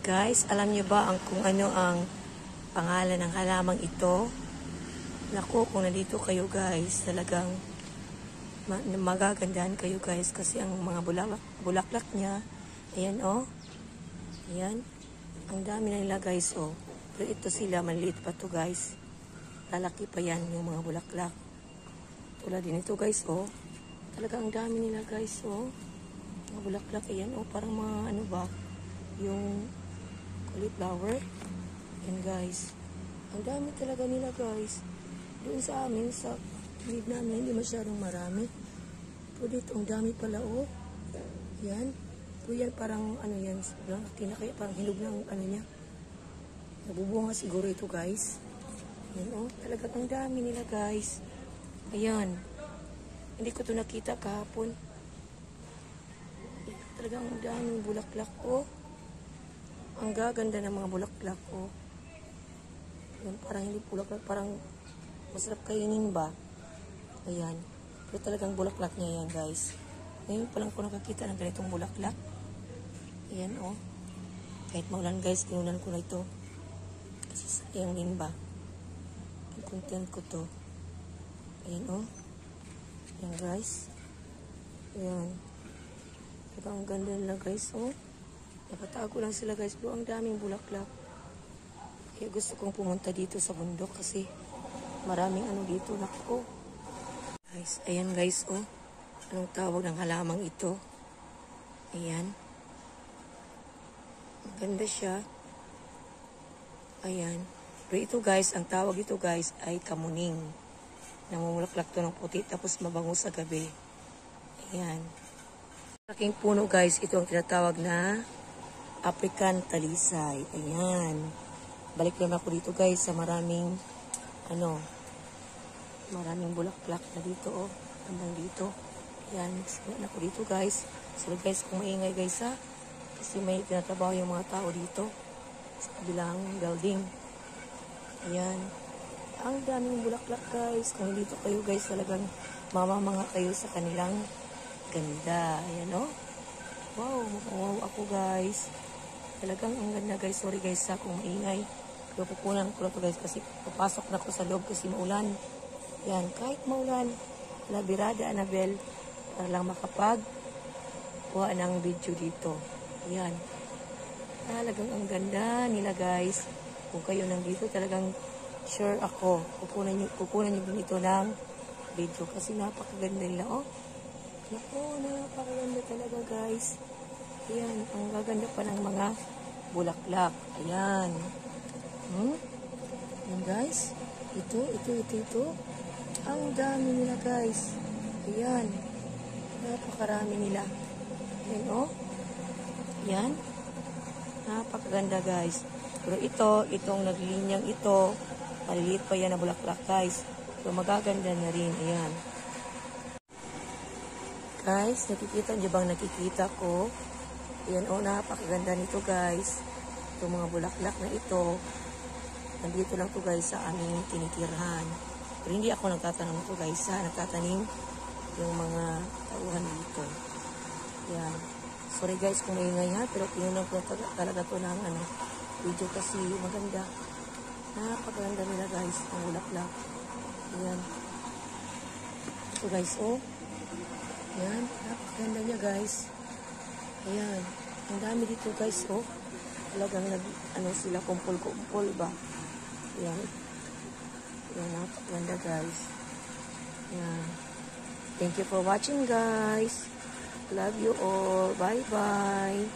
Guys, alam niyo ba kung ano ang pangalan ng halamang ito? Naku, kung nandito kayo guys, talagang magagandahan kayo guys kasi ang mga bulaklak niya, ayan oh. Ayan. Ang dami na nila guys oh. Pero ito sila, maliit pa to guys. Lalaki pa yan yung mga bulaklak. Tulad din ito guys oh. Talagang ang dami nila guys oh. Mga bulaklak, ayan oh. Parang mga ano ba, yung cauliflower. Ayan guys. Ang dami talaga nila guys. Doon sa amin, sa gilid namin, hindi masyadong marami. Pero dito, ang dami pala oh. Yan. So yan parang ano yan, kaya parang hinog ng ano niya. Nabubunga siguro ito guys. Yan oh, talagang ang dami nila guys. Ayan. Hindi ko to nakita kahapon. Talagang ang daming bulaklak oh. Ang gaganda ng mga bulaklak oh. Yan, parang hindi bulaklak, parang masarap kainin ba? Ayan. Pero talagang bulaklak niya yan guys. Ngayon pa lang ko nakakita ng ganitong bulaklak. Ayan oh. Kahit maulan guys, kinunan ko na ito. Kasi sayang din ba? Ang content ko to. Ayan oh. Ayan guys. Ayan. Diba ang ganda nila guys oh. Nakatago lang sila guys. Pero ang daming bulaklak. Kaya gusto kong pumunta dito sa bundok kasi maraming ano dito. Naku. Guys, ayan guys oh. Anong tawag ng halamang ito? Ayan. Maganda siya. Ayan. Pero ito guys, ang tawag ito guys ay kamuning. Namumulaklak to ng puti tapos mabango sa gabi. Ayan. Aking puno guys, ito ang tinatawag na African talisay. Ayan. Balik naman ako dito guys sa maraming maraming bulaklak na dito oh. Hanggang dito. Ayan. Siglan ako dito guys. So guys, kung maingay guys ha. Kasi may tinatrabaho yung mga tao dito. Sa kabilang building. Ayan. Ang daming bulaklak guys. Kung dito kayo guys, talagang mamamanga kayo sa kanilang ganda. Ayan oh. Wow, wow ako guys. Talagang ang ganda guys. Sorry guys ha kung maingay. Pero pupunan ko na to guys kasi papasok na ako sa loob kasi maulan. Ayan, kahit maulan. Labirada Annabel para lang kuha ng video dito. Ayan. Talagang ang ganda nila guys. Kung kayo nandito talagang sure ako. Kukunan nyo din ito ng video kasi napakaganda nila. Oh. Naku, napakaganda talaga guys. Ayan, ang gaganda pa ng mga bulaklak. Ayan. Ayan guys. Ito. Ang dami nila guys. Ayan. Napakarami nila. Ayan oh. Ayan. Napakaganda guys. Pero itong naglinyang ito, maliliit pa yan na bulaklak guys. So magaganda na rin. Ayan. Guys, nakikita nyo bang nakikita ko? Ayan oh, napakaganda nito guys. Itong mga bulaklak na ito. Nandito lang to guys sa aming tinitirhan. Pero hindi ako nagtatanim ito guys ha. Nagtatanim yung mga tauhan dito. Ayan. Sorry guys kung maingay ha. Pero pinunan ko talaga to ng video kasi maganda. Napakaganda nila guys. Ang bulaklak. Ayan. Ito guys oh. Ayan. Napakaganda niya guys. Ayan. Ang dami dito guys oh. Talagang sila kumpul-kumpul ba. Ayan. Ayan. Napakaganda guys. Ayan. Thank you for watching guys. Love you all. Bye-bye.